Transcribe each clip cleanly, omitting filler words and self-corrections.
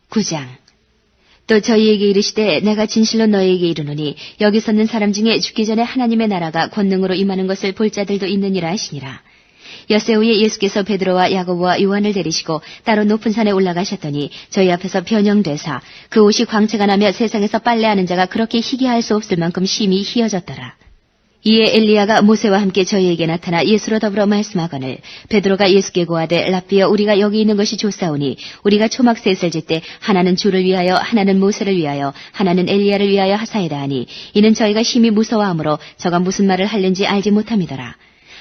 9장. 또 저희에게 이르시되 내가 진실로 너희에게 이르노니 여기 섰는 사람 중에 죽기 전에 하나님의 나라가 권능으로 임하는 것을 볼 자들도 있느니라 하시니라. 엿새 후에 예수께서 베드로와 야고보와 요한을 데리시고 따로 높은 산에 올라가셨더니 저희 앞에서 변형되사 그 옷이 광채가 나며 세상에서 빨래하는 자가 그렇게 희귀할 수 없을 만큼 심히 희어졌더라. 이에 엘리야가 모세와 함께 저희에게 나타나 예수로 더불어 말씀하거늘 베드로가 예수께 고하되 랍비여 우리가 여기 있는 것이 좋사오니 우리가 초막셋을 짓 때 하나는 주를 위하여 하나는 모세를 위하여 하나는 엘리야를 위하여 하사이다 하니 이는 저희가 심히 무서워하므로 저가 무슨 말을 하는지 알지 못함이더라.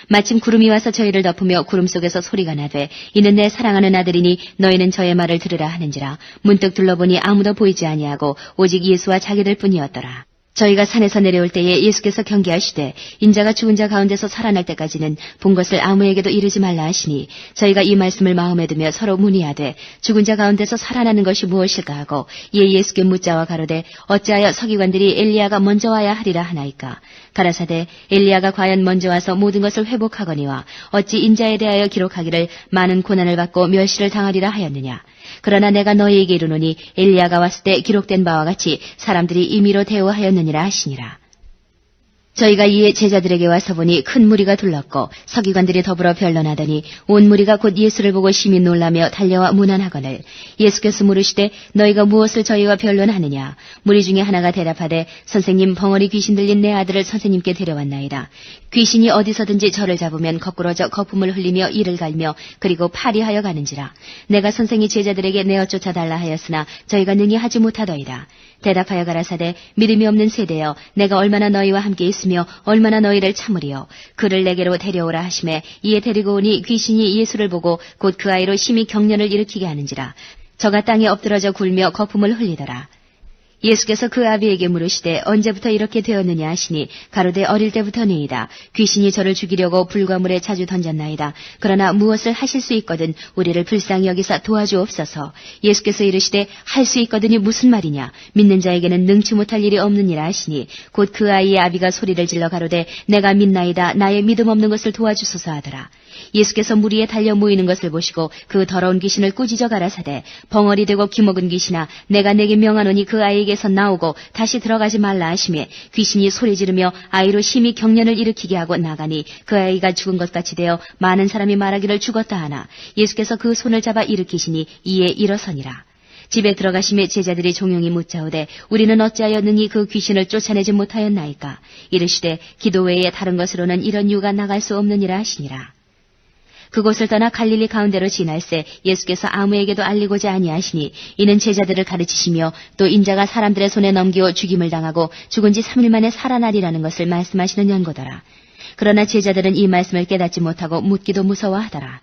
마침 구름이 와서 저희를 덮으며 구름 속에서 소리가 나되 이는 내 사랑하는 아들이니 너희는 저의 말을 들으라 하는지라. 문득 둘러보니 아무도 보이지 아니하고 오직 예수와 자기들 뿐이었더라. 저희가 산에서 내려올 때에 예수께서 경계하시되 인자가 죽은 자 가운데서 살아날 때까지는 본 것을 아무에게도 이르지 말라 하시니 저희가 이 말씀을 마음에 두며 서로 문의하되 죽은 자 가운데서 살아나는 것이 무엇일까 하고 이에 예수께 묻자와 가로되 어찌하여 서기관들이 엘리야가 먼저 와야 하리라 하나이까. 가라사대 엘리야가 과연 먼저 와서 모든 것을 회복하거니와 어찌 인자에 대하여 기록하기를 많은 고난을 받고 멸시를 당하리라 하였느냐. 그러나 내가 너희에게 이르노니 엘리야가 왔을 때 기록된 바와 같이 사람들이 임의로 대우하였느니라 하시니라. 저희가 이에 제자들에게 와서 보니 큰 무리가 둘렀고 서기관들이 더불어 변론하더니 온 무리가 곧 예수를 보고 심히 놀라며 달려와 문안하거늘 예수께서 물으시되 너희가 무엇을 저희와 변론하느냐. 무리 중에 하나가 대답하되 선생님 벙어리 귀신 들린 내 아들을 선생님께 데려왔나이다. 귀신이 어디서든지 저를 잡으면 거꾸러져 거품을 흘리며 이를 갈며 그리고 파리하여 가는지라. 내가 선생이 제자들에게 내어 쫓아달라 하였으나 저희가 능히 하지 못하더이다. 대답하여 가라사대 믿음이 없는 세대여 내가 얼마나 너희와 함께 있으며 얼마나 너희를 참으리요. 그를 내게로 데려오라 하시매 이에 데리고 오니 귀신이 예수를 보고 곧 그 아이로 심히 경련을 일으키게 하는지라. 저가 땅에 엎드러져 굴며 거품을 흘리더라. 예수께서 그 아비에게 물으시되 언제부터 이렇게 되었느냐 하시니 가로되 어릴 때부터니이다. 귀신이 저를 죽이려고 불과 물에 자주 던졌나이다. 그러나 무엇을 하실 수 있거든 우리를 불쌍히 여기사 도와주옵소서. 예수께서 이르시되 할 수 있거든이 무슨 말이냐. 믿는 자에게는 능치 못할 일이 없느니라 하시니 곧 그 아이의 아비가 소리를 질러 가로되 내가 믿나이다. 나의 믿음 없는 것을 도와주소서 하더라. 예수께서 무리에 달려 모이는 것을 보시고 그 더러운 귀신을 꾸짖어 가라사대 벙어리 되고 기먹은 귀신아 내가 내게 명하노니 그 아이에게서 나오고 다시 들어가지 말라 하시매 귀신이 소리 지르며 아이로 심히 경련을 일으키게 하고 나가니 그 아이가 죽은 것 같이 되어 많은 사람이 말하기를 죽었다 하나 예수께서 그 손을 잡아 일으키시니 이에 일어서니라. 집에 들어가심에 제자들이 종용이 묻자오되 우리는 어찌하여 능히 그 귀신을 쫓아내지 못하였나이까. 이르시되 기도 외에 다른 것으로는 이런 유가 나갈 수 없느니라 하시니라. 그곳을 떠나 갈릴리 가운데로 지날새 예수께서 아무에게도 알리고자 아니하시니 이는 제자들을 가르치시며 또 인자가 사람들의 손에 넘기어 죽임을 당하고 죽은 지 3일 만에 살아나리라는 것을 말씀하시는 연고더라. 그러나 제자들은 이 말씀을 깨닫지 못하고 묻기도 무서워하더라.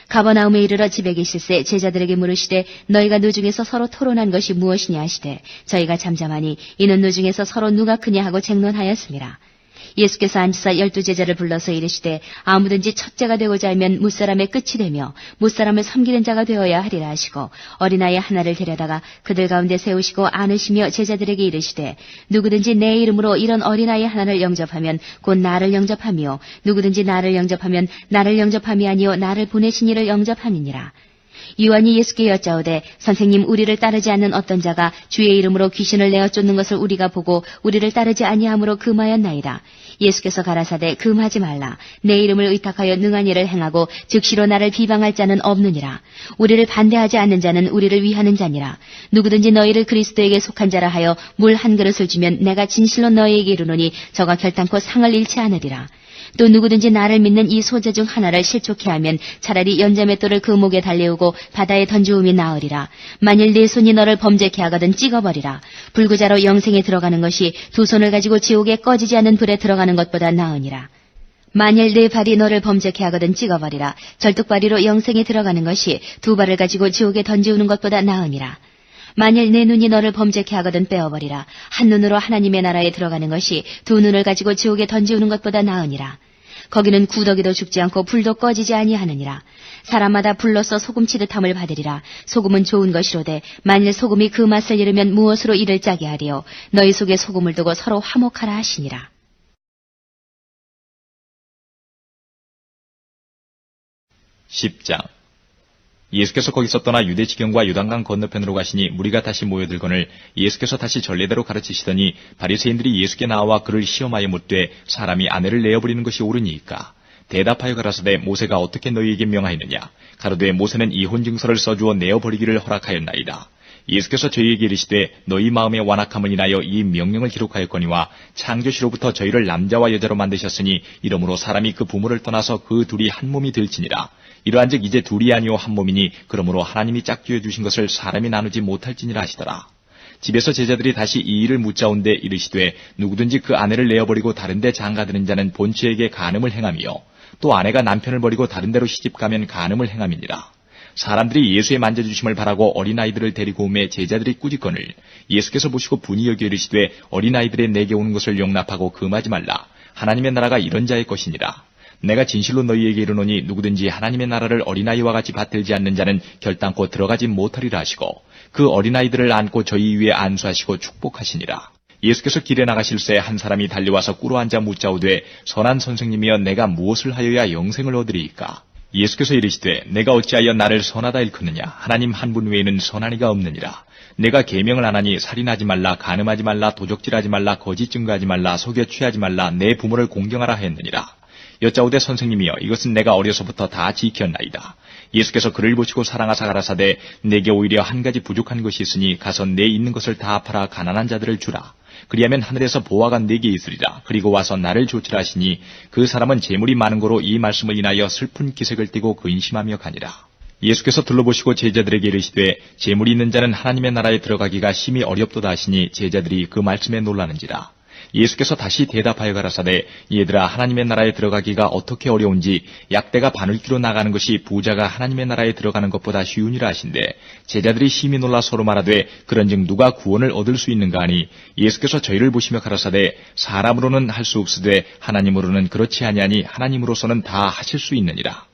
가버나움에 이르러 집에 계실새 제자들에게 물으시되 너희가 노중에서 서로 토론한 것이 무엇이냐 하시되 저희가 잠잠하니 이는 노중에서 서로 누가 크냐 하고 쟁론하였습니다. 예수께서 앉으사 12제자를 불러서 이르시되 아무든지 첫째가 되고자 하면 무사람의 끝이 되며 무사람을 섬기는 자가 되어야 하리라 하시고 어린아이 하나를 데려다가 그들 가운데 세우시고 안으시며 제자들에게 이르시되 누구든지 내 이름으로 이런 어린아이 하나를 영접하면 곧 나를 영접하며 누구든지 나를 영접하면 나를 영접함이 아니요 나를 보내신 이를 영접함이니라. 요한이 예수께 여짜오되 선생님 우리를 따르지 않는 어떤 자가 주의 이름으로 귀신을 내어 쫓는 것을 우리가 보고 우리를 따르지 아니함으로 금하였나이다. 예수께서 가라사대 금하지 말라. 내 이름을 의탁하여 능한 일을 행하고 즉시로 나를 비방할 자는 없느니라. 우리를 반대하지 않는 자는 우리를 위하는 자니라. 누구든지 너희를 그리스도에게 속한 자라 하여 물 한 그릇을 주면 내가 진실로 너희에게 이르노니 저가 결단코 상을 잃지 않으리라. 또 누구든지 나를 믿는 이 소재 중 하나를 실족해 하면 차라리 연자맷돌을 그 목에 달래우고 바다에 던지움이 나으리라. 만일 네 손이 너를 범죄케 하거든 찍어버리라. 불구자로 영생에 들어가는 것이 두 손을 가지고 지옥에 꺼지지 않는 불에 들어가는 것보다 나으니라. 만일 네 발이 너를 범죄케 하거든 찍어버리라. 절뚝발이로 영생에 들어가는 것이 두 발을 가지고 지옥에 던지우는 것보다 나으니라. 만일 내 눈이 너를 범죄케 하거든 빼어버리라. 한 눈으로 하나님의 나라에 들어가는 것이 두 눈을 가지고 지옥에 던지우는 것보다 나으니라. 거기는 구더기도 죽지 않고 불도 꺼지지 아니하느니라. 사람마다 불로써 소금치듯함을 받으리라. 소금은 좋은 것이로되 만일 소금이 그 맛을 잃으면 무엇으로 이를 짜게 하리요. 너희 속에 소금을 두고 서로 화목하라 하시니라. 10장. 예수께서 거기서 떠나 유대 지경과 요단강 건너편으로 가시니 무리가 다시 모여들거늘 예수께서 다시 전례대로 가르치시더니 바리새인들이 예수께 나와 그를 시험하여 묻되 사람이 아내를 내어버리는 것이 옳으니이까? 대답하여 가라사대 모세가 어떻게 너희에게 명하였느냐? 가로되 모세는 이혼 증서를 써주어 내어버리기를 허락하였나이다. 예수께서 저희에게 이르시되 너희 마음의 완악함을 인하여 이 명령을 기록하였거니와 창조시로부터 저희를 남자와 여자로 만드셨으니 이러므로 사람이 그 부모를 떠나서 그 둘이 한 몸이 될지니라. 이러한즉 이제 둘이 아니오 한 몸이니 그러므로 하나님이 짝지어 주신 것을 사람이 나누지 못할지니라 하시더라. 집에서 제자들이 다시 이 일을 묻자온데 이르시되 누구든지 그 아내를 내어버리고 다른 데 장가드는 자는 본처에게 간음을 행하며 또 아내가 남편을 버리고 다른 데로 시집가면 간음을 행함이니라. 사람들이 예수의 만져주심을 바라고 어린아이들을 데리고 오매 제자들이 꾸짖거늘 예수께서 보시고 분이 여겨 이르시되 어린아이들의 내게 오는 것을 용납하고 금하지 말라. 하나님의 나라가 이런 자의 것이니라. 내가 진실로 너희에게 이르노니 누구든지 하나님의 나라를 어린아이와 같이 받들지 않는 자는 결단코 들어가지 못하리라 하시고 그 어린아이들을 안고 저희 위에 안수하시고 축복하시니라. 예수께서 길에 나가실새 한 사람이 달려와서 꿇어앉아 묻자오되 선한 선생님이여 내가 무엇을 하여야 영생을 얻으리이까? 예수께서 이르시되 내가 어찌하여 나를 선하다 일컫느냐? 하나님 한 분 외에는 선한 이가 없느니라. 내가 계명을 안 하니 살인하지 말라, 간음하지 말라, 도적질하지 말라, 거짓 증거하지 말라, 속여 취하지 말라, 내 부모를 공경하라 했느니라. 여짜오되 선생님이여 이것은 내가 어려서부터 다 지켰나이다. 예수께서 그를 보시고 사랑하사 가라사대 내게 오히려 한 가지 부족한 것이 있으니 가서 내 있는 것을 다 팔아 가난한 자들을 주라. 그리하면 하늘에서 보화가 내게 있으리라. 그리고 와서 나를 좇으라 하시니 그 사람은 재물이 많은 거로 이 말씀을 인하여 슬픈 기색을 띠고 근심하며 가니라. 예수께서 둘러보시고 제자들에게 이르시되 재물이 있는 자는 하나님의 나라에 들어가기가 심히 어렵도다 하시니 제자들이 그 말씀에 놀라는지라. 예수께서 다시 대답하여 가라사대 얘들아 하나님의 나라에 들어가기가 어떻게 어려운지 약대가 바늘기로 나가는 것이 부자가 하나님의 나라에 들어가는 것보다 쉬우니라 하신대 제자들이 심히 놀라 서로 말하되 그런즉 누가 구원을 얻을 수 있는가 하니 예수께서 저희를 보시며 가라사대 사람으로는 할 수 없으되 하나님으로는 그렇지 아니하니 하나님으로서는 다 하실 수 있느니라.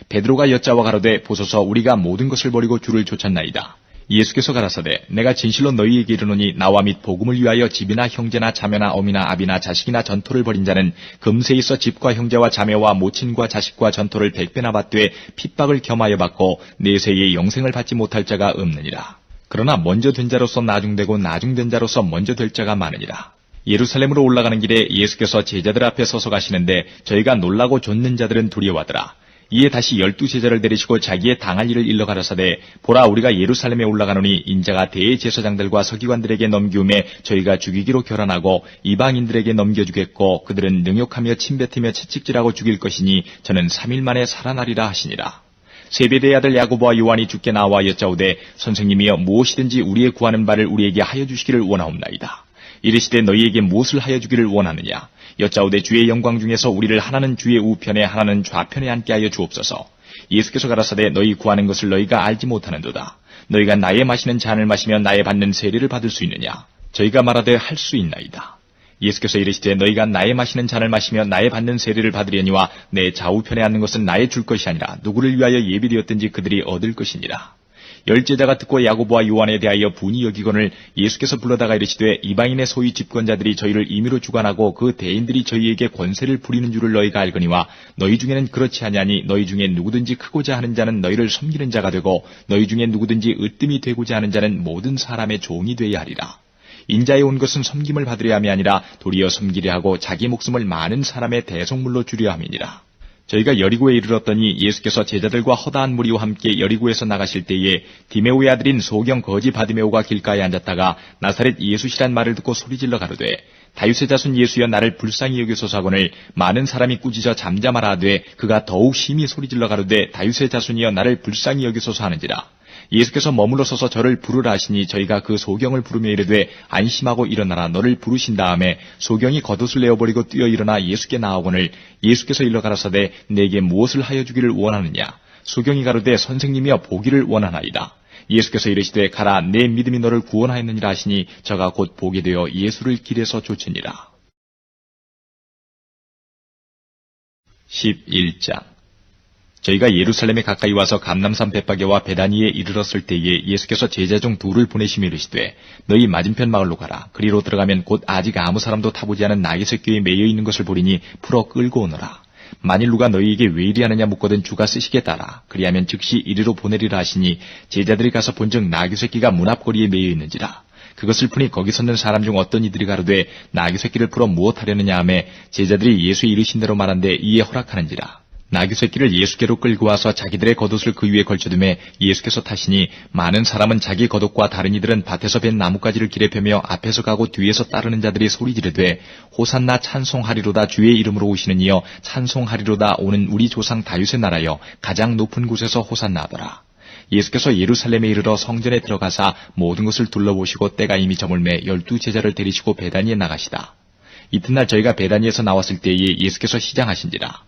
베드로가 여짜와 가로되 보소서 우리가 모든 것을 버리고 주를 좇았나이다. 예수께서 가라사대 내가 진실로 너희에게 이르노니 나와 및 복음을 위하여 집이나 형제나 자매나 어미나 아비나 자식이나 전토를 벌인 자는 금세 있어 집과 형제와 자매와 모친과 자식과 전토를 100배나 받되 핍박을 겸하여 받고 내세에 영생을 받지 못할 자가 없느니라. 그러나 먼저 된 자로서 나중되고 나중된 자로서 먼저 될 자가 많으니라. 예루살렘으로 올라가는 길에 예수께서 제자들 앞에 서서 가시는데 저희가 놀라고 좇는 자들은 두려워하더라. 이에 다시 12제자를 데리시고 자기의 당할 일을 일러 가라사대 보라 우리가 예루살렘에 올라가노니 인자가 대제사장들과 서기관들에게 넘기움에 저희가 죽이기로 결단하고 이방인들에게 넘겨주겠고 그들은 능욕하며 침뱉으며 채찍질하고 죽일 것이니 저는 3일 만에 살아나리라 하시니라. 세베대의 아들 야고보와 요한이 주께 나와 여짜오되 선생님이여 무엇이든지 우리의 구하는 바를 우리에게 하여 주시기를 원하옵나이다. 이르시되 너희에게 무엇을 하여 주기를 원하느냐? 여짜오되 주의 영광 중에서 우리를 하나는 주의 우편에 하나는 좌편에 앉게 하여 주옵소서. 예수께서 가라사대 너희 구하는 것을 너희가 알지 못하는도다. 너희가 나의 마시는 잔을 마시며 나의 받는 세례를 받을 수 있느냐? 저희가 말하되 할 수 있나이다. 예수께서 이르시되 너희가 나의 마시는 잔을 마시며 나의 받는 세례를 받으려니와 내 좌우편에 앉는 것은 나의 줄 것이 아니라 누구를 위하여 예비되었든지 그들이 얻을 것이니라. 10제자가 듣고 야고보와 요한에 대하여 분이 여기거늘 예수께서 불러다가 이르시되 이방인의 소위 집권자들이 저희를 임의로 주관하고 그 대인들이 저희에게 권세를 부리는 줄을 너희가 알거니와 너희 중에는 그렇지 아니하니 너희 중에 누구든지 크고자 하는 자는 너희를 섬기는 자가 되고 너희 중에 누구든지 으뜸이 되고자 하는 자는 모든 사람의 종이 되어야 하리라. 인자에 온 것은 섬김을 받으려 함이 아니라 도리어 섬기려 하고 자기 목숨을 많은 사람의 대속물로 주려 함이니라. 저희가 여리고에 이르렀더니 예수께서 제자들과 허다한 무리와 함께 여리고에서 나가실 때에 디메오의 아들인 소경 거지 바디메오가 길가에 앉았다가 나사렛 예수시란 말을 듣고 소리질러 가로되 다윗의 자손 예수여 나를 불쌍히 여기소서 하거늘 많은 사람이 꾸짖어 잠잠하라 하되 그가 더욱 심히 소리질러 가로되 다윗의 자손이여 나를 불쌍히 여기소서 하는지라. 예수께서 머물러 서서 저를 부르라 하시니 저희가 그 소경을 부르며 이르되 안심하고 일어나라 너를 부르신 다음에 소경이 겉옷을 내어버리고 뛰어 일어나 예수께 나아오거늘 예수께서 일러 가라사대 내게 무엇을 하여 주기를 원하느냐? 소경이 가로되 선생님이여 보기를 원하나이다. 예수께서 이르시되 가라 내 믿음이 너를 구원하였느니라 하시니 저가 곧 보게 되어 예수를 길에서 쫓으니라. 11장 저희가 예루살렘에 가까이 와서 감람산 벳바게와 베다니에 이르렀을 때에 예수께서 제자 중 둘을 보내시며 이르시되 너희 맞은편 마을로 가라. 그리로 들어가면 곧 아직 아무 사람도 타보지 않은 나귀 새끼에 매여 있는 것을 보리니 풀어 끌고 오너라. 만일 누가 너희에게 왜 이리 하느냐 묻거든 주가 쓰시겠다라. 그리하면 즉시 이리로 보내리라 하시니 제자들이 가서 본즉 나귀 새끼가 문 앞거리에 매여 있는지라. 그것을 푸니 거기 섰는 사람 중 어떤 이들이 가로되 나귀 새끼를 풀어 무엇하려느냐 하매 제자들이 예수의 이르신 대로 말한데 이에 허락하는지라. 나귀 새끼를 예수께로 끌고 와서 자기들의 겉옷을 그 위에 걸쳐두매 예수께서 타시니 많은 사람은 자기 겉옷과 다른 이들은 밭에서 벤 나뭇가지를 길에 펴며 앞에서 가고 뒤에서 따르는 자들이 소리 지르되 호산나 찬송하리로다 주의 이름으로 오시는 이여 찬송하리로다 오는 우리 조상 다윗의 나라여 가장 높은 곳에서 호산나 하더라. 예수께서 예루살렘에 이르러 성전에 들어가사 모든 것을 둘러보시고 때가 이미 저물매 12 제자를 데리시고 베다니에 나가시다. 이튿날 저희가 베다니에서 나왔을 때에 예수께서 시장하신지라.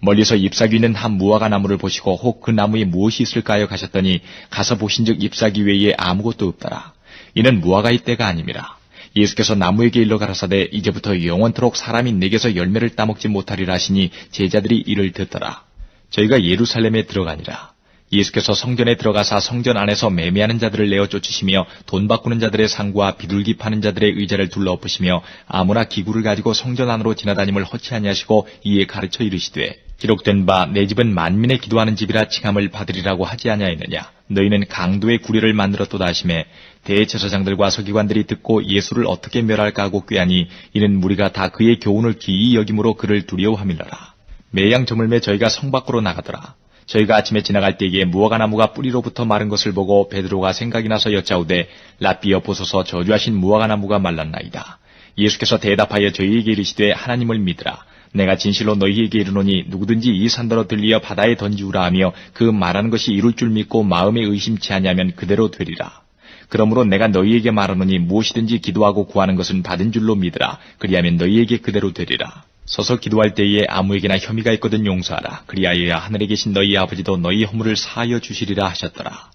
멀리서 잎사귀 있는 한 무화과 나무를 보시고 혹 그 나무에 무엇이 있을까요 가셨더니 가서 보신즉 잎사귀 외에 아무것도 없더라. 이는 무화과의 때가 아님이라. 예수께서 나무에게 일러 가라사대 이제부터 영원토록 사람이 내게서 열매를 따먹지 못하리라 하시니 제자들이 이를 듣더라. 저희가 예루살렘에 들어가니라. 예수께서 성전에 들어가사 성전 안에서 매매하는 자들을 내어 쫓으시며 돈 바꾸는 자들의 상과 비둘기 파는 자들의 의자를 둘러엎으시며 아무나 기구를 가지고 성전 안으로 지나다님을 허치 아니하시고 이에 가르쳐 이르시되 기록된 바 내 집은 만민의 기도하는 집이라 칭함을 받으리라고 하지 아니하였느냐. 너희는 강도의 구례를 만들었도다 하시매 대제사장들과 서기관들이 듣고 예수를 어떻게 멸할까 하고 꾀하니 이는 무리가 다 그의 교훈을 기이 여김으로 그를 두려워함이러라. 매양 저물매 저희가 성 밖으로 나가더라. 저희가 아침에 지나갈 때에 무화과 나무가 뿌리로부터 마른 것을 보고 베드로가 생각이 나서 여짜오되 랍비여 보소서 저주하신 무화과 나무가 말랐나이다. 예수께서 대답하여 저희에게 이르시되 하나님을 믿으라. 내가 진실로 너희에게 이르노니 누구든지 이 산더러 들리어 바다에 던지우라 하며 그 말하는 것이 이룰 줄 믿고 마음에 의심치 아니하면 그대로 되리라. 그러므로 내가 너희에게 말하노니 무엇이든지 기도하고 구하는 것은 받은 줄로 믿으라. 그리하면 너희에게 그대로 되리라. 서서 기도할 때에 아무에게나 혐의가 있거든 용서하라. 그리하여야 하늘에 계신 너희 아버지도 너희 허물을 사하여 주시리라 하셨더라.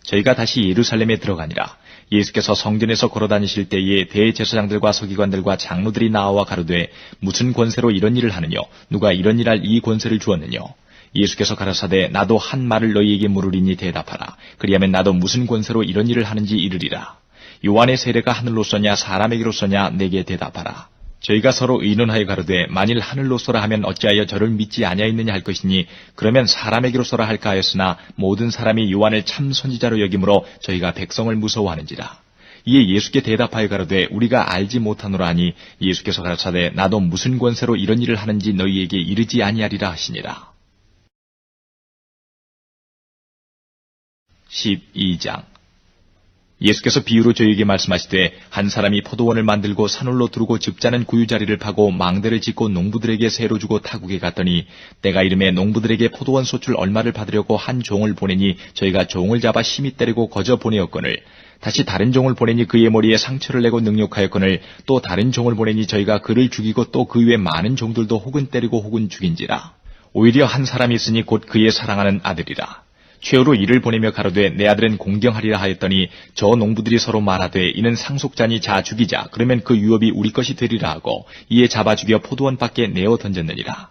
저희가 다시 예루살렘에 들어가니라. 예수께서 성전에서 걸어다니실 때에 대제사장들과 서기관들과 장로들이 나와 가로되 무슨 권세로 이런 일을 하느뇨? 누가 이런 일할 이 권세를 주었느뇨? 예수께서 가라사대 나도 한 말을 너희에게 물으리니 대답하라. 그리하면 나도 무슨 권세로 이런 일을 하는지 이르리라. 요한의 세례가 하늘로서냐 사람에게로서냐 내게 대답하라. 저희가 서로 의논하여 가로되 만일 하늘로서라 하면 어찌하여 저를 믿지 아니하였느냐 할 것이니 그러면 사람에게로서라 할까 하였으나 모든 사람이 요한을 참 선지자로 여김으로 저희가 백성을 무서워하는지라. 이에 예수께 대답하여 가로되 우리가 알지 못하노라 하니 예수께서 가라사대 나도 무슨 권세로 이런 일을 하는지 너희에게 이르지 아니하리라 하시니라. 12장 예수께서 비유로 저희에게 말씀하시되 한 사람이 포도원을 만들고 산울로 두르고 즙자는 구유자리를 파고 망대를 짓고 농부들에게 세로 주고 타국에 갔더니 때가 이름에 농부들에게 포도원 소출 얼마를 받으려고 한 종을 보내니 저희가 종을 잡아 심히 때리고 거저 보내었거늘 다시 다른 종을 보내니 그의 머리에 상처를 내고 능욕하였거늘 또 다른 종을 보내니 저희가 그를 죽이고 또 그 외 많은 종들도 혹은 때리고 혹은 죽인지라. 오히려 한 사람이 있으니 곧 그의 사랑하는 아들이라. 최후로 이를 보내며 가로되 내 아들은 공경하리라 하였더니 저 농부들이 서로 말하되 이는 상속자니 자 죽이자 그러면 그 유업이 우리 것이 되리라 하고 이에 잡아 죽여 포도원 밖에 내어 던졌느니라.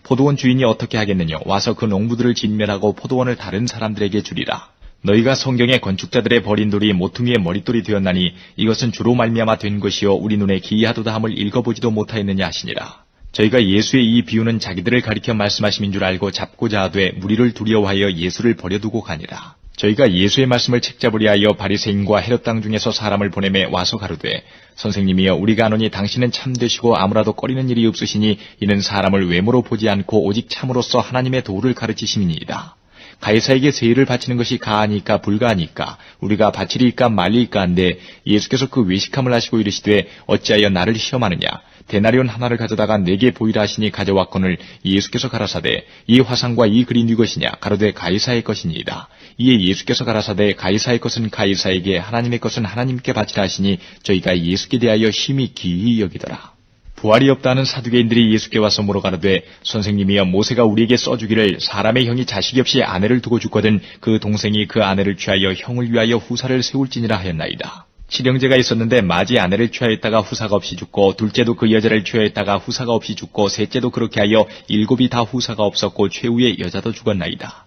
포도원 주인이 어떻게 하겠느냐 와서 그 농부들을 진멸하고 포도원을 다른 사람들에게 주리라. 너희가 성경의 건축자들의 버린 돌이 모퉁이의 머릿돌이 되었나니 이것은 주로 말미암아 된 것이요 우리 눈에 기이하도다 함을 읽어보지도 못하였느냐 하시니라. 저희가 예수의 이 비유는 자기들을 가리켜 말씀하심인 줄 알고 잡고자 하되 무리를 두려워하여 예수를 버려두고 가니라. 저희가 예수의 말씀을 책잡으려 하여 바리새인과 헤롯 땅 중에서 사람을 보내매 와서 가로되 선생님이여 우리가 아노니 당신은 참되시고 아무라도 꺼리는 일이 없으시니 이는 사람을 외모로 보지 않고 오직 참으로써 하나님의 도를 가르치심이니이다. 가이사에게 세일을 바치는 것이 가하니까 불가하니까 우리가 바치리이까 말리이까 한데 예수께서 그 외식함을 하시고 이르시되 어찌하여 나를 시험하느냐 데나리온 하나를 가져다가 내게 보이라 하시니 가져왔거늘 예수께서 가라사대 이 화상과 이 글이 네 것이냐 가로되 가이사의 것이니이다. 이에 예수께서 가라사대 가이사의 것은 가이사에게 하나님의 것은 하나님께 바치라 하시니 저희가 예수께 대하여 심히 기이 여기더라. 부활이 없다는 사두개인들이 예수께 와서 물어가로되 선생님이여 모세가 우리에게 써주기를 사람의 형이 자식이 없이 아내를 두고 죽거든 그 동생이 그 아내를 취하여 형을 위하여 후사를 세울지니라 하였나이다. 칠형제가 있었는데 맏이 아내를 취하였다가 후사가 없이 죽고 둘째도 그 여자를 취하였다가 후사가 없이 죽고 셋째도 그렇게 하여 7이 다 후사가 없었고 최후의 여자도 죽었나이다.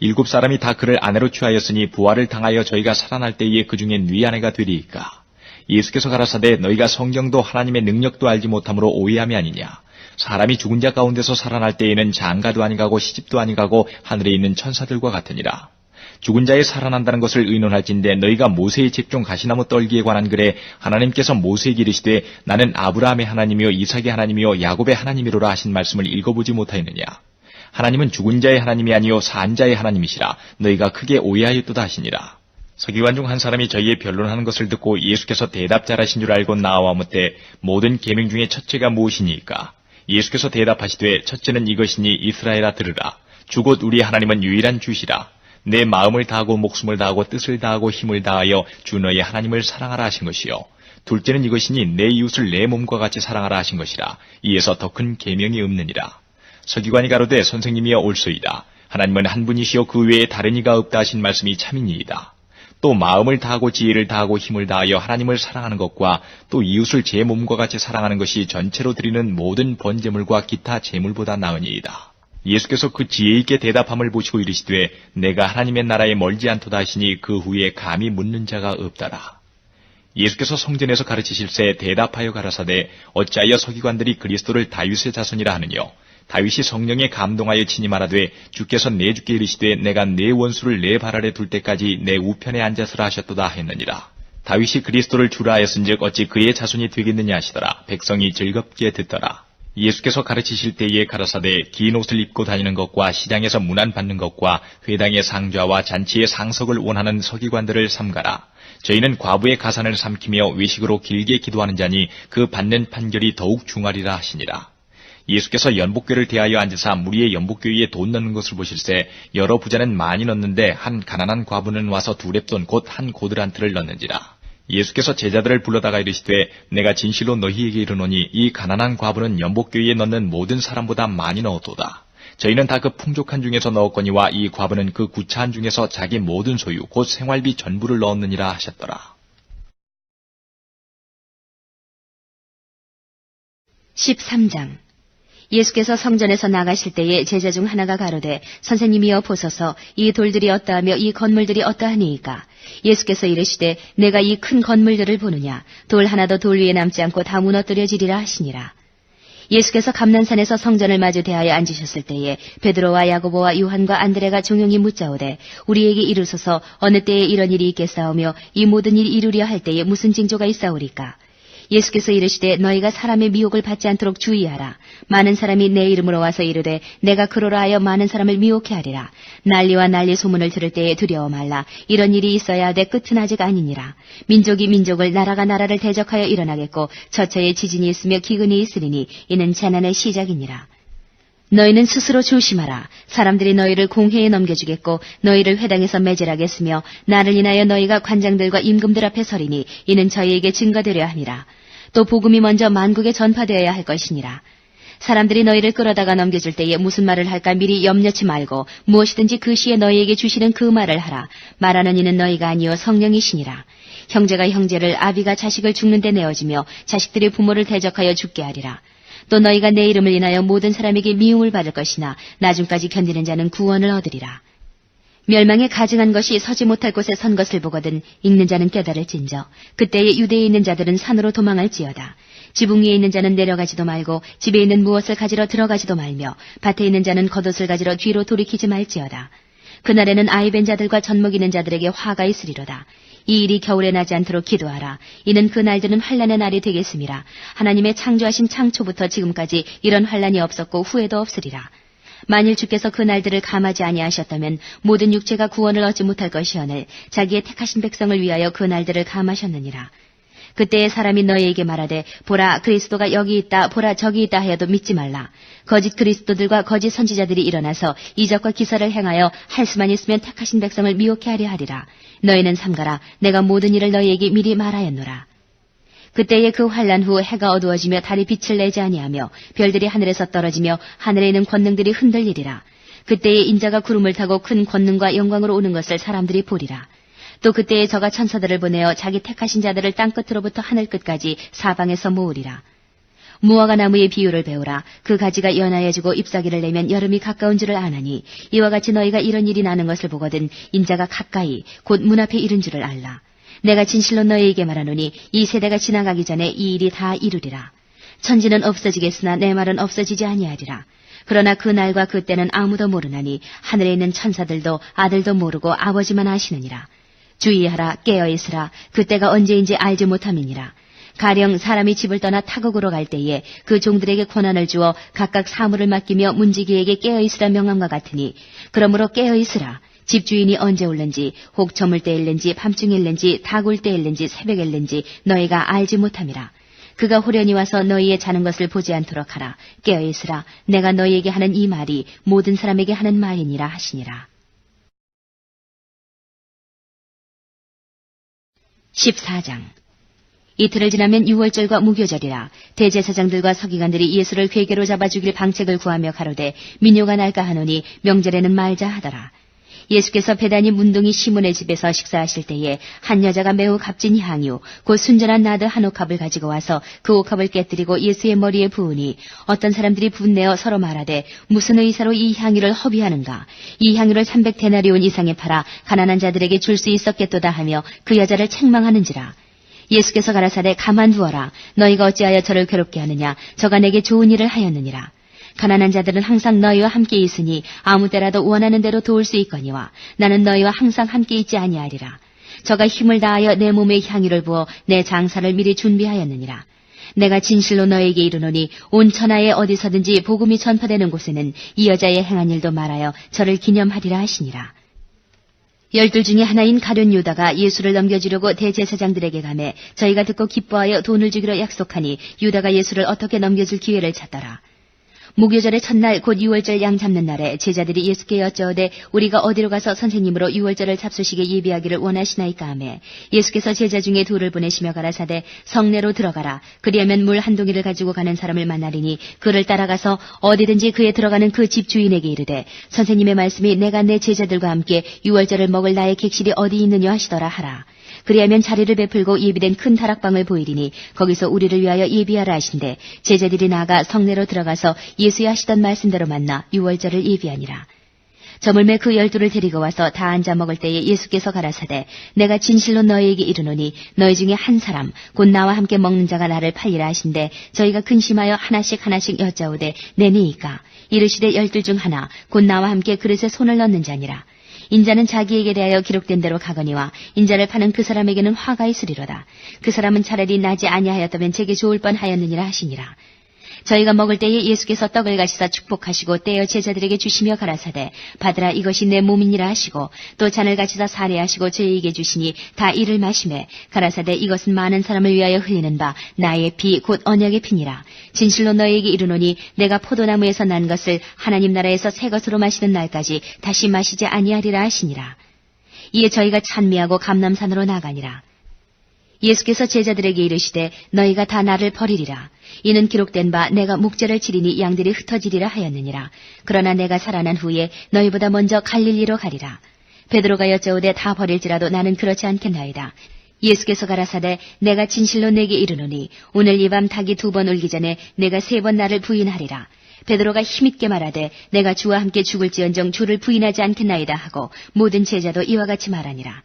7사람이 다 그를 아내로 취하였으니 부활을 당하여 저희가 살아날 때에 그 중에 네 아내가 되리이까. 예수께서 가라사대 너희가 성경도 하나님의 능력도 알지 못함으로 오해함이 아니냐. 사람이 죽은 자 가운데서 살아날 때에는 장가도 아니가고 시집도 아니가고 하늘에 있는 천사들과 같으니라. 죽은 자에 살아난다는 것을 의논할진대 너희가 모세의 집중 가시나무 떨기에 관한 글에 하나님께서 모세에게 이르시되 나는 아브라함의 하나님이요 이삭의 하나님이요 야곱의 하나님이로라 하신 말씀을 읽어보지 못하였느냐. 하나님은 죽은 자의 하나님이 아니요 산 자의 하나님이시라. 너희가 크게 오해하였도다 하시니라. 서기관 중 한 사람이 저희의 변론하는 것을 듣고 예수께서 대답 잘하신 줄 알고 나와 묻되 모든 계명 중에 첫째가 무엇이니까? 예수께서 대답하시되 첫째는 이것이니 이스라엘아 들으라. 주곧 우리 하나님은 유일한 주시라. 내 마음을 다하고 목숨을 다하고 뜻을 다하고 힘을 다하여 주 너의 하나님을 사랑하라 하신 것이요. 둘째는 이것이니 내 이웃을 내 몸과 같이 사랑하라 하신 것이라. 이에서 더 큰 계명이 없느니라. 서기관이 가로되 선생님이여 옳소이다. 하나님은 한 분이시요 그 외에 다른 이가 없다 하신 말씀이 참이니이다. 또 마음을 다하고 지혜를 다하고 힘을 다하여 하나님을 사랑하는 것과 또 이웃을 제 몸과 같이 사랑하는 것이 전체로 드리는 모든 번제물과 기타 제물보다 나으니이다. 예수께서 그 지혜 있게 대답함을 보시고 이르시되 내가 하나님의 나라에 멀지 않도다 하시니 그 후에 감히 묻는 자가 없다라. 예수께서 성전에서 가르치실새 대답하여 가라사대 어찌하여 서기관들이 그리스도를 다윗의 자손이라 하느뇨. 다윗이 성령에 감동하여 친히 말하되 주께서 내 주께 이르시되 내가 내 원수를 내 발 아래 둘 때까지 내 우편에 앉았으라 하셨도다 했느니라. 다윗이 그리스도를 주라 하였은즉 어찌 그의 자손이 되겠느냐 하시더라. 백성이 즐겁게 듣더라. 예수께서 가르치실 때에 가라사대 긴 옷을 입고 다니는 것과 시장에서 문안 받는 것과 회당의 상좌와 잔치의 상석을 원하는 서기관들을 삼가라. 저희는 과부의 가산을 삼키며 외식으로 길게 기도하는 자니 그 받는 판결이 더욱 중하리라 하시니라. 예수께서 연복궤를 대하여 앉으사 무리의 연복궤 위에 돈 넣는 것을 보실새 여러 부자는 많이 넣는데 한 가난한 과부는 와서 두 렙돈 곧 한 고드란트를 넣는지라. 예수께서 제자들을 불러다가 이르시되 내가 진실로 너희에게 이르노니 이 가난한 과부는 연복궤 위에 넣는 모든 사람보다 많이 넣었도다. 저희는 다 그 풍족한 중에서 넣었거니와 이 과부는 그 구차한 중에서 자기 모든 소유 곧 생활비 전부를 넣었느니라 하셨더라. 13장 예수께서 성전에서 나가실 때에 제자 중 하나가 가로되 선생님이여 보소서 이 돌들이 어떠하며 이 건물들이 어떠하니이까. 예수께서 이르시되 내가 이 큰 건물들을 보느냐. 돌 하나도 돌 위에 남지 않고 다 무너뜨려지리라 하시니라. 예수께서 감난산에서 성전을 마주 대하여 앉으셨을 때에 베드로와 야고보와 요한과 안드레가 종용이 묻자오되 우리에게 이르소서 어느 때에 이런 일이 있겠사오며 이 모든 일이 이루려 할 때에 무슨 징조가 있사오리까. 예수께서 이르시되 너희가 사람의 미혹을 받지 않도록 주의하라. 많은 사람이 내 이름으로 와서 이르되 내가 그러라 하여 많은 사람을 미혹해 하리라. 난리와 난리 소문을 들을 때에 두려워 말라. 이런 일이 있어야 하되 끝은 아직 아니니라. 민족이 민족을 나라가 나라를 대적하여 일어나겠고 저처에 지진이 있으며 기근이 있으리니 이는 재난의 시작이니라. 너희는 스스로 조심하라. 사람들이 너희를 공회에 넘겨주겠고 너희를 회당에서 매질하겠으며 나를 인하여 너희가 관장들과 임금들 앞에 서리니 이는 저희에게 증거되려 함이라. 또 복음이 먼저 만국에 전파되어야 할 것이니라. 사람들이 너희를 끌어다가 넘겨줄 때에 무슨 말을 할까 미리 염려치 말고 무엇이든지 그 시에 너희에게 주시는 그 말을 하라. 말하는 이는 너희가 아니요 성령이시니라. 형제가 형제를 아비가 자식을 죽는 데 내어지며 자식들이 부모를 대적하여 죽게 하리라. 또 너희가 내 이름을 인하여 모든 사람에게 미움을 받을 것이나 나중까지 견디는 자는 구원을 얻으리라. 멸망에 가증한 것이 서지 못할 곳에 선 것을 보거든 읽는 자는 깨달을진저. 그때에 유대에 있는 자들은 산으로 도망할지어다. 지붕 위에 있는 자는 내려가지도 말고 집에 있는 무엇을 가지러 들어가지도 말며 밭에 있는 자는 겉옷을 가지러 뒤로 돌이키지 말지어다. 그날에는 아이 벤 자들과 젖먹이는 자들에게 화가 있으리로다. 이 일이 겨울에 나지 않도록 기도하라. 이는 그 날들은 환난의 날이 되겠음이라. 하나님의 창조하신 창초부터 지금까지 이런 환난이 없었고 후에도 없으리라. 만일 주께서 그 날들을 감하지 아니하셨다면 모든 육체가 구원을 얻지 못할 것이오늘 자기의 택하신 백성을 위하여 그 날들을 감하셨느니라. 그때에 사람이 너희에게 말하되 보라 그리스도가 여기 있다 보라 저기 있다 하여도 믿지 말라. 거짓 그리스도들과 거짓 선지자들이 일어나서 이적과 기사를 행하여 할 수만 있으면 택하신 백성을 미혹해 하려 하리라. 너희는 삼가라. 내가 모든 일을 너희에게 미리 말하였노라. 그때에 그 환난 후 해가 어두워지며 달이 빛을 내지 아니하며 별들이 하늘에서 떨어지며 하늘에 있는 권능들이 흔들리리라. 그때에 인자가 구름을 타고 큰 권능과 영광으로 오는 것을 사람들이 보리라. 또 그때에 저가 천사들을 보내어 자기 택하신 자들을 땅끝으로부터 하늘끝까지 사방에서 모으리라. 무화과 나무의 비유를 배우라. 그 가지가 연하여지고 잎사귀를 내면 여름이 가까운 줄을 아나니 이와 같이 너희가 이런 일이 나는 것을 보거든 인자가 가까이 곧 문 앞에 이른 줄을 알라. 내가 진실로 너희에게 말하노니 이 세대가 지나가기 전에 이 일이 다 이루리라. 천지는 없어지겠으나 내 말은 없어지지 아니하리라. 그러나 그 날과 그 때는 아무도 모르나니 하늘에 있는 천사들도 아들도 모르고 아버지만 아시느니라. 주의하라, 깨어있으라. 그 때가 언제인지 알지 못함이니라. 가령 사람이 집을 떠나 타국으로 갈 때에 그 종들에게 권한을 주어 각각 사물을 맡기며 문지기에게 깨어있으라 명함과 같으니, 그러므로 깨어있으라. 집주인이 언제 올는지, 혹 저물 때일는지 밤중일는지 다굴 때일는지 새벽일는지 너희가 알지 못함이라. 그가 호련히 와서 너희의 자는 것을 보지 않도록 하라. 깨어있으라. 내가 너희에게 하는 이 말이 모든 사람에게 하는 말이니라 하시니라. 14장. 이틀을 지나면 유월절과 무교절이라. 대제사장들과 서기관들이 예수를 회개로 잡아 죽일 방책을 구하며 가로되 민요가 날까 하노니 명절에는 말자 하더라. 예수께서 베다니 문둥이 시몬의 집에서 식사하실 때에 한 여자가 매우 값진 향유 곧 순전한 나드 한 옥합을 가지고 와서 그 옥합을 깨뜨리고 예수의 머리에 부으니, 어떤 사람들이 분내어 서로 말하되 무슨 의사로 이 향유를 허비하는가? 이 향유를 300데나리온 이상에 팔아 가난한 자들에게 줄 수 있었겠도다 하며 그 여자를 책망하는지라. 예수께서 가라사대 가만두어라. 너희가 어찌하여 저를 괴롭게 하느냐? 저가 내게 좋은 일을 하였느니라. 가난한 자들은 항상 너희와 함께 있으니 아무 때라도 원하는 대로 도울 수 있거니와 나는 너희와 항상 함께 있지 아니하리라. 저가 힘을 다하여 내 몸에 향유를 부어 내 장사를 미리 준비하였느니라. 내가 진실로 너희에게 이르노니 온 천하에 어디서든지 복음이 전파되는 곳에는 이 여자의 행한 일도 말하여 저를 기념하리라 하시니라. 12 중에 하나인 가룟 유다가 예수를 넘겨주려고 대제사장들에게 가매 저희가 듣고 기뻐하여 돈을 주기로 약속하니 유다가 예수를 어떻게 넘겨줄 기회를 찾더라. 무교절의 첫날 곧 유월절 양 잡는 날에 제자들이 예수께 여쭤오되 우리가 어디로 가서 선생님으로 유월절을 잡수시게 예비하기를 원하시나이까 하매 예수께서 제자 중에 둘을 보내시며 가라사대 성내로 들어가라. 그리하면 물 한 동이를 가지고 가는 사람을 만나리니 그를 따라가서 어디든지 그에 들어가는 그 집 주인에게 이르되 선생님의 말씀이 내가 내 제자들과 함께 유월절을 먹을 나의 객실이 어디 있느냐 하시더라 하라. 그리하면 자리를 베풀고 예비된 큰 다락방을 보이리니 거기서 우리를 위하여 예비하라 하신대 제자들이 나아가 성내로 들어가서 예수의 하시던 말씀대로 만나 유월절을 예비하니라. 저물매 그 12를 데리고 와서 다 앉아 먹을 때에 예수께서 가라사대 내가 진실로 너희에게 이르노니 너희 중에 한 사람 곧 나와 함께 먹는 자가 나를 팔리라 하신대 저희가 근심하여 하나씩 여짜오되 내니이까? 이르시되 12 중 하나 곧 나와 함께 그릇에 손을 넣는 자니라. 인자는 자기에게 대하여 기록된 대로 가거니와 인자를 파는 그 사람에게는 화가 있으리로다. 그 사람은 차라리 나지 아니하였다면 제게 좋을 뻔하였느니라 하시니라. 저희가 먹을 때에 예수께서 떡을 가시사 축복하시고 떼어 제자들에게 주시며 가라사대 받으라 이것이 내 몸이니라 하시고 또 잔을 가시사 사례하시고 저희에게 주시니 다 이를 마시매 가라사대 이것은 많은 사람을 위하여 흘리는 바 나의 피 곧 언약의 피니라. 진실로 너희에게 이르노니 내가 포도나무에서 난 것을 하나님 나라에서 새 것으로 마시는 날까지 다시 마시지 아니하리라 하시니라. 이에 저희가 찬미하고 감람산으로 나가니라. 예수께서 제자들에게 이르시되 너희가 다 나를 버리리라. 이는 기록된 바 내가 목자를 치리니 양들이 흩어지리라 하였느니라. 그러나 내가 살아난 후에 너희보다 먼저 갈릴리로 가리라. 베드로가 여짜오되 다 버릴지라도 나는 그렇지 않겠나이다. 예수께서 가라사대 내가 진실로 내게 이르노니 오늘 이 밤 닭이 2번 울기 전에 내가 3번 나를 부인하리라. 베드로가 힘있게 말하되 내가 주와 함께 죽을지언정 주를 부인하지 않겠나이다 하고 모든 제자도 이와 같이 말하니라.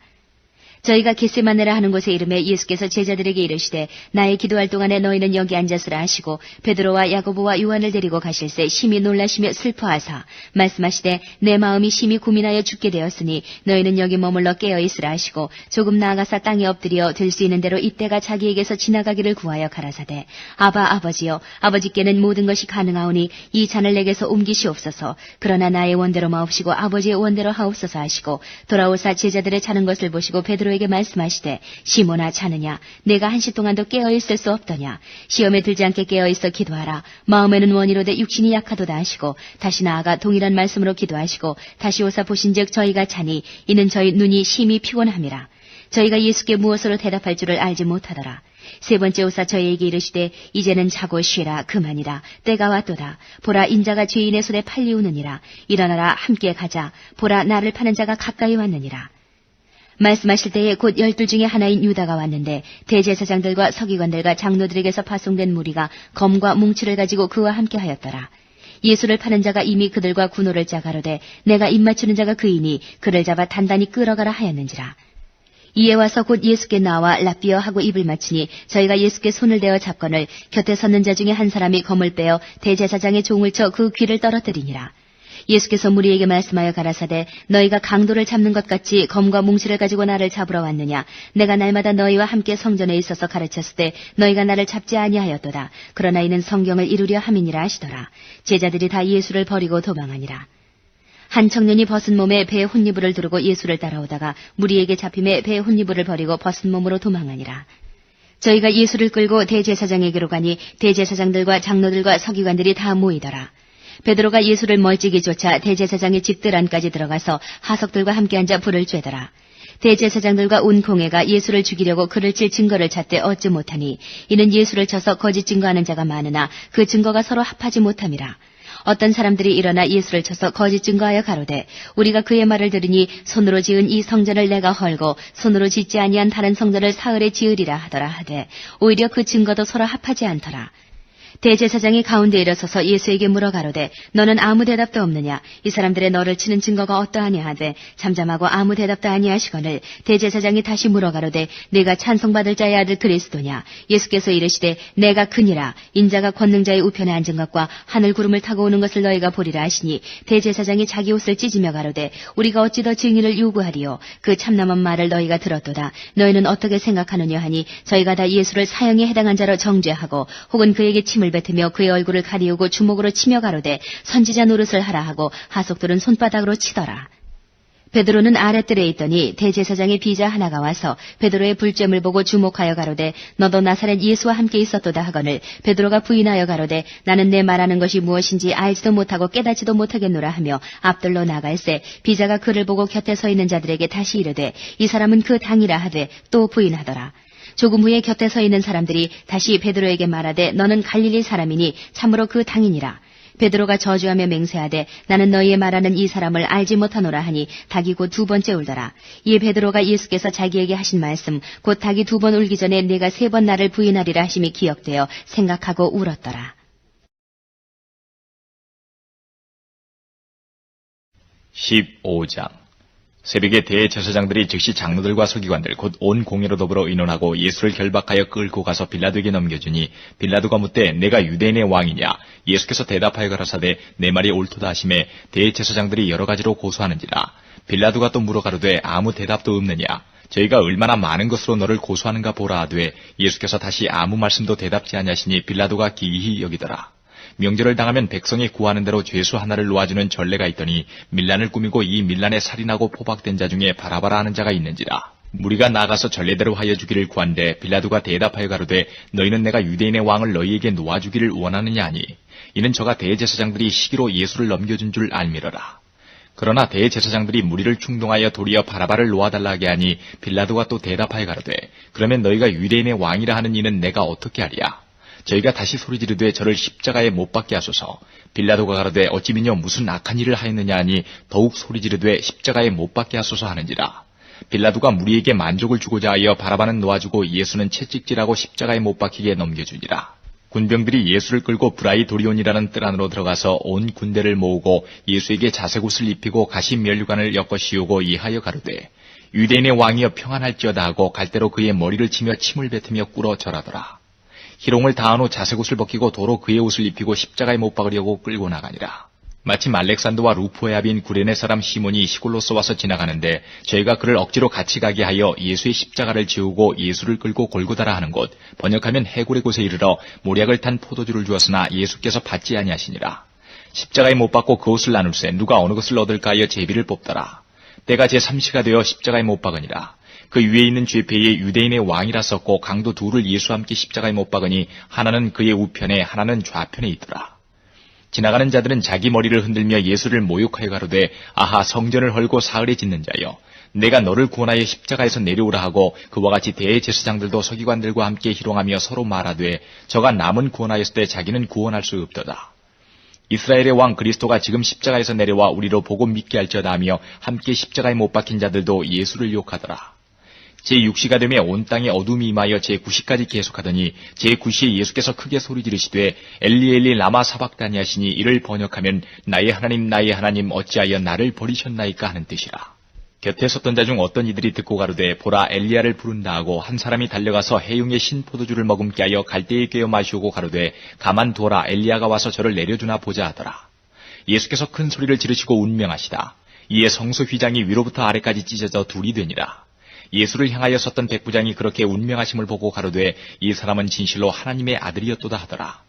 저희가 겟세마네라 하는 곳에 이름에 예수께서 제자들에게 이르시되 나의 기도할 동안에 너희는 여기 앉았으라 하시고 베드로와 야고보와 요한을 데리고 가실새 심히 놀라시며 슬퍼하사 말씀하시되 내 마음이 심히 고민하여 죽게 되었으니 너희는 여기 머물러 깨어있으라 하시고 조금 나아가사 땅에 엎드려 될 수 있는 대로 이때가 자기에게서 지나가기를 구하여 가라사대 아바 아버지여 아버지께는 모든 것이 가능하오니 이 잔을 내게서 옮기시옵소서. 그러나 나의 원대로 마옵시고 아버지의 원대로 하옵소서 하시고 돌아오사 제자들의 자는 것을 보시고 베드로 에게 말씀하시되 시몬아 자느냐 내가 한시 동안도 깨어있을 수 없더냐. 시험에 들지 않게 깨어있어 기도하라. 마음에는 원이로되 육신이 약하도다 하시고 다시 나아가 동일한 말씀으로 기도하시고 다시 오사 보신즉 저희가 자니 이는 저희 눈이 심히 피곤함이라. 저희가 예수께 무엇으로 대답할 줄을 알지 못하더라. 3번째 오사 저희에게 이르시되 이제는 자고 쉬라 그만이라. 때가 왔도다. 보라 인자가 죄인의 손에 팔리우느니라. 일어나라 함께 가자. 보라 나를 파는 자가 가까이 왔느니라. 말씀하실 때에 곧 12 중에 하나인 유다가 왔는데 대제사장들과 서기관들과 장로들에게서 파송된 무리가 검과 뭉치를 가지고 그와 함께 하였더라. 예수를 파는 자가 이미 그들과 군호를 짜 가로되 내가 입맞추는 자가 그이니 그를 잡아 단단히 끌어가라 하였는지라. 이에 와서 곧 예수께 나와 랍비어 하고 입을 맞추니 저희가 예수께 손을 대어 잡거늘 곁에 섰는 자 중에 한 사람이 검을 빼어 대제사장의 종을 쳐 그 귀를 떨어뜨리니라. 예수께서 무리에게 말씀하여 가라사대 너희가 강도를 잡는 것 같이 검과 뭉치를 가지고 나를 잡으러 왔느냐. 내가 날마다 너희와 함께 성전에 있어서 가르쳤을 때 너희가 나를 잡지 아니하였도다. 그러나 이는 성경을 이루려 함이니라 하시더라. 제자들이 다 예수를 버리고 도망하니라. 한 청년이 벗은 몸에 배에 혼이불을 두르고 예수를 따라오다가 무리에게 잡힘에 배에 혼이불을 버리고 벗은 몸으로 도망하니라. 저희가 예수를 끌고 대제사장에게로 가니 대제사장들과 장로들과 서기관들이 다 모이더라. 베드로가 예수를 멀찍이 쫓아 대제사장의 집들 안까지 들어가서 하석들과 함께 앉아 불을 쬐더라. 대제사장들과 온 공회가 예수를 죽이려고 그를 칠 증거를 찾되 얻지 못하니 이는 예수를 쳐서 거짓 증거하는 자가 많으나 그 증거가 서로 합하지 못함이라. 어떤 사람들이 일어나 예수를 쳐서 거짓 증거하여 가로되 우리가 그의 말을 들으니 손으로 지은 이 성전을 내가 헐고 손으로 짓지 아니한 다른 성전을 사흘에 지으리라 하더라 하되 오히려 그 증거도 서로 합하지 않더라. 대제사장이 가운데 일어서서 예수에게 물어 가로되 너는 아무 대답도 없느냐. 이 사람들의 너를 치는 증거가 어떠하냐 하되 잠잠하고 아무 대답도 아니하시거늘 대제사장이 다시 물어 가로되 내가 찬송받을 자의 아들 그리스도냐. 예수께서 이르시되 내가 크니라. 인자가 권능자의 우편에 앉은 것과 하늘 구름을 타고 오는 것을 너희가 보리라 하시니 대제사장이 자기 옷을 찢으며 가로되 우리가 어찌 더 증인을 요구하리요. 그 참남한 말을 너희가 들었도다. 너희는 어떻게 생각하느냐 하니 저희가 다 예수를 사형에 해당한 자로 정죄하고 혹은 그에게 침을 뱉으며 그의 얼굴을 가리우고 주먹으로 치며 가로되 선지자 노릇을 하라 하고 하석들은 손바닥으로 치더라. 베드로는 아랫뜰에 있더니 대제사장의 비자 하나가 와서 베드로의 불잼을 보고 주목하여 가로되 너도 나사렛 예수와 함께 있었도다 하거늘 베드로가 부인하여 가로되 나는 내 말하는 것이 무엇인지 알지도 못하고 깨닫지도 못하겠노라 하며 앞들로 나갈새 비자가 그를 보고 곁에 서 있는 자들에게 다시 이르되 이 사람은 그 당이라 하되 또 부인하더라. 조금 후에 곁에 서 있는 사람들이 다시 베드로에게 말하되 너는 갈릴리 사람이니 참으로 그 당이니라. 베드로가 저주하며 맹세하되 나는 너희의 말하는 이 사람을 알지 못하노라 하니 닭이 곧 두 번째 울더라. 이에 베드로가 예수께서 자기에게 하신 말씀 곧 닭이 두 번 울기 전에 내가 세 번 나를 부인하리라 하심이 기억되어 생각하고 울었더라. 15장 새벽에 대제사장들이 즉시 장로들과 서기관들 곧 온 공회로 더불어 의논하고 예수를 결박하여 끌고 가서 빌라도에게 넘겨주니 빌라도가 묻되 내가 유대인의 왕이냐. 예수께서 대답하여 가라사대 내 말이 옳도다 하시매 대제사장들이 여러 가지로 고소하는지라. 빌라도가 또 물어 가로되 아무 대답도 없느냐. 저희가 얼마나 많은 것으로 너를 고소하는가 보라 하되 예수께서 다시 아무 말씀도 대답지 아니하시니 빌라도가 기이히 여기더라. 명절을 당하면 백성이 구하는 대로 죄수 하나를 놓아주는 전례가 있더니 밀란을 꾸미고 이 밀란에 살인하고 포박된 자 중에 바라바라 하는 자가 있는지라. 무리가 나가서 전례대로 하여 주기를 구한데 빌라도가 대답하여 가로되 너희는 내가 유대인의 왕을 너희에게 놓아주기를 원하느냐 하니 이는 저가 대제사장들이 시기로 예수를 넘겨준 줄 알미러라. 그러나 대제사장들이 무리를 충동하여 도리어 바라바를 놓아달라 하게 하니 빌라도가 또 대답하여 가로되 그러면 너희가 유대인의 왕이라 하는 이는 내가 어떻게 하리야. 저희가 다시 소리지르되 저를 십자가에 못 박게 하소서. 빌라도가 가로되 어찌 미녀 무슨 악한 일을 하였느냐 하니 더욱 소리지르되 십자가에 못 박게 하소서 하는지라. 빌라도가 무리에게 만족을 주고자 하여 바라바는 놓아주고 예수는 채찍질하고 십자가에 못 박히게 넘겨주니라. 군병들이 예수를 끌고 브라이 도리온이라는 뜰 안으로 들어가서 온 군대를 모으고 예수에게 자색옷을 입히고 가시 면류관을 엮어 씌우고 이하여 가로되 유대인의 왕이여 평안할지어다 하고 갈대로 그의 머리를 치며 침을 뱉으며 꿇어 절하더라. 희롱을 다한 후 자색옷을 벗기고 도로 그의 옷을 입히고 십자가에 못 박으려고 끌고 나가니라. 마침 알렉산더와 루포의 아비인 구레네 사람 시몬이 시골로서 와서 지나가는데 저희가 그를 억지로 같이 가게 하여 예수의 십자가를 지우고 예수를 끌고 골고다라 하는 곳, 번역하면 해골의 곳에 이르러 모략을 탄 포도주를 주었으나 예수께서 받지 아니하시니라. 십자가에 못 박고 그 옷을 나눌세 누가 어느 것을 얻을까 하여 제비를 뽑더라. 때가 제3시가 되어 십자가에 못 박으니라. 그 위에 있는 죄패에 유대인의 왕이라 썼고 강도 둘을 예수와 함께 십자가에 못 박으니 하나는 그의 우편에 하나는 좌편에 있더라. 지나가는 자들은 자기 머리를 흔들며 예수를 모욕하여 가로되 아하 성전을 헐고 사흘에 짓는 자여 내가 너를 구원하여 십자가에서 내려오라 하고 그와 같이 대제사장들도 서기관들과 함께 희롱하며 서로 말하되 저가 남은 구원하였을 때 자기는 구원할 수 없도다. 이스라엘의 왕 그리스도가 지금 십자가에서 내려와 우리로 보고 믿게 할지어다 하며 함께 십자가에 못 박힌 자들도 예수를 욕하더라. 제6시가 되며 온 땅에 어둠이 임하여 제9시까지 계속하더니 제9시에 예수께서 크게 소리 지르시되 엘리 엘리 라마 사박다니 하시니 이를 번역하면 나의 하나님 어찌하여 나를 버리셨나이까 하는 뜻이라. 곁에 섰던 자 중 어떤 이들이 듣고 가로되 보라 엘리야를 부른다 하고 한 사람이 달려가서 해용의 신 포도주를 머금게 하여 갈대에 꿰어 마시오고 가로되 가만두어라 엘리야가 와서 저를 내려주나 보자 하더라. 예수께서 큰 소리를 지르시고 운명하시다. 이에 성소 휘장이 위로부터 아래까지 찢어져 둘이 되니라. 예수를 향하여 섰던 백부장이 그렇게 운명하심을 보고 가로되 이 사람은 진실로 하나님의 아들이었도다 하더라.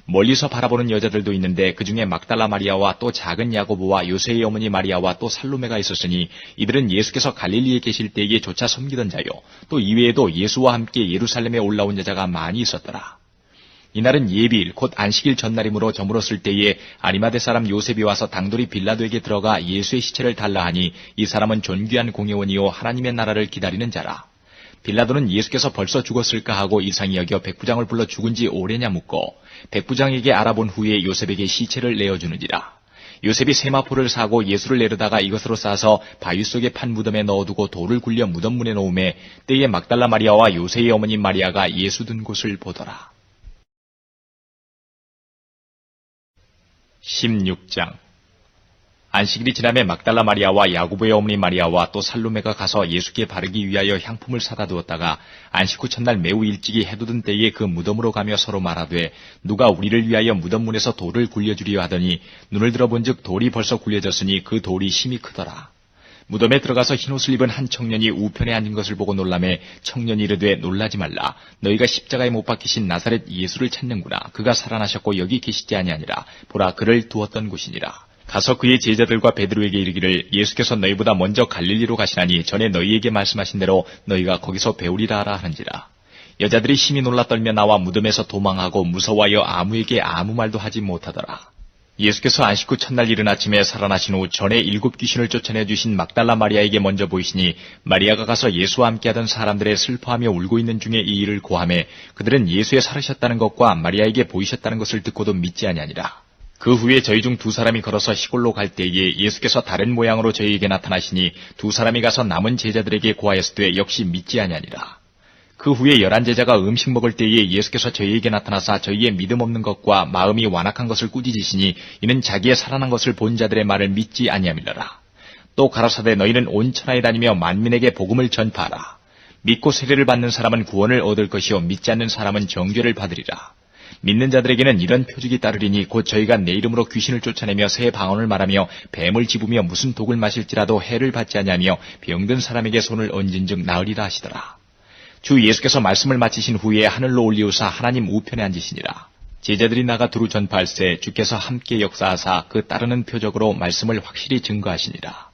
멀리서 바라보는 여자들도 있는데 그 중에 막달라 마리아와 또 작은 야고보와 요새의 어머니 마리아와 또 살로메가 있었으니 이들은 예수께서 갈릴리에 계실 때에 조차 섬기던 자요. 또 이외에도 예수와 함께 예루살렘에 올라온 여자가 많이 있었더라. 이날은 예비일 곧 안식일 전날이므로 저물었을 때에 아리마대 사람 요셉이 와서 당돌이 빌라도에게 들어가 예수의 시체를 달라 하니 이 사람은 존귀한 공회원이요 하나님의 나라를 기다리는 자라. 빌라도는 예수께서 벌써 죽었을까 하고 이상히 여겨 백부장을 불러 죽은 지 오래냐 묻고 백부장에게 알아본 후에 요셉에게 시체를 내어주는지라. 요셉이 세마포를 사고 예수를 내려다가 이것으로 싸서 바위 속에 판 무덤에 넣어두고 돌을 굴려 무덤 문에 놓음에 때에 막달라 마리아와 요새의 어머니 마리아가 예수 든 곳을 보더라. 16장 안식일이 지남에 막달라 마리아와 야고보의 어머니 마리아와 또 살로메가 가서 예수께 바르기 위하여 향품을 사다 두었다가 안식 후 첫날 매우 일찍이 해도 든 때에 그 무덤으로 가며 서로 말하되 누가 우리를 위하여 무덤 문에서 돌을 굴려주리요 하더니 눈을 들어본즉 돌이 벌써 굴려졌으니 그 돌이 심히 크더라. 무덤에 들어가서 흰옷을 입은 한 청년이 우편에 앉은 것을 보고 놀라매 청년이 이르되 놀라지 말라. 너희가 십자가에 못 박히신 나사렛 예수를 찾는구나. 그가 살아나셨고 여기 계시지 아니하니라. 보라 그를 두었던 곳이니라. 가서 그의 제자들과 베드로에게 이르기를 예수께서 너희보다 먼저 갈릴리로 가시나니 전에 너희에게 말씀하신 대로 너희가 거기서 배우리라 하라 하는지라. 여자들이 심히 놀라 떨며 나와 무덤에서 도망하고 무서워하여 아무에게 아무 말도 하지 못하더라. 예수께서 안식 후 첫날 이른 아침에 살아나신 후 전에 7 귀신을 쫓아내 주신 막달라 마리아에게 먼저 보이시니 마리아가 가서 예수와 함께하던 사람들의 슬퍼하며 울고 있는 중에 이 일을 고하매 그들은 예수의 살으셨다는 것과 마리아에게 보이셨다는 것을 듣고도 믿지 아니하니라. 그 후에 저희 중 2 사람이 걸어서 시골로 갈 때에 예수께서 다른 모양으로 저희에게 나타나시니 2 사람이 가서 남은 제자들에게 고하였으되 역시 믿지 아니하니라. 그 후에 11 제자가 음식 먹을 때에 예수께서 저희에게 나타나사 저희의 믿음 없는 것과 마음이 완악한 것을 꾸짖으시니 이는 자기의 살아난 것을 본 자들의 말을 믿지 아니함이러라. 또 가라사대 너희는 온 천하에 다니며 만민에게 복음을 전파하라. 믿고 세례를 받는 사람은 구원을 얻을 것이요 믿지 않는 사람은 정죄를 받으리라. 믿는 자들에게는 이런 표적이 따르리니 곧 저희가 내 이름으로 귀신을 쫓아내며 새 방언을 말하며 뱀을 집으며 무슨 독을 마실지라도 해를 받지 아니하며 병든 사람에게 손을 얹은즉 나으리라 하시더라. 주 예수께서 말씀을 마치신 후에 하늘로 올리우사 하나님 우편에 앉으시니라. 제자들이 나가 두루 전파할세 주께서 함께 역사하사 그 따르는 표적으로 말씀을 확실히 증거하시니라.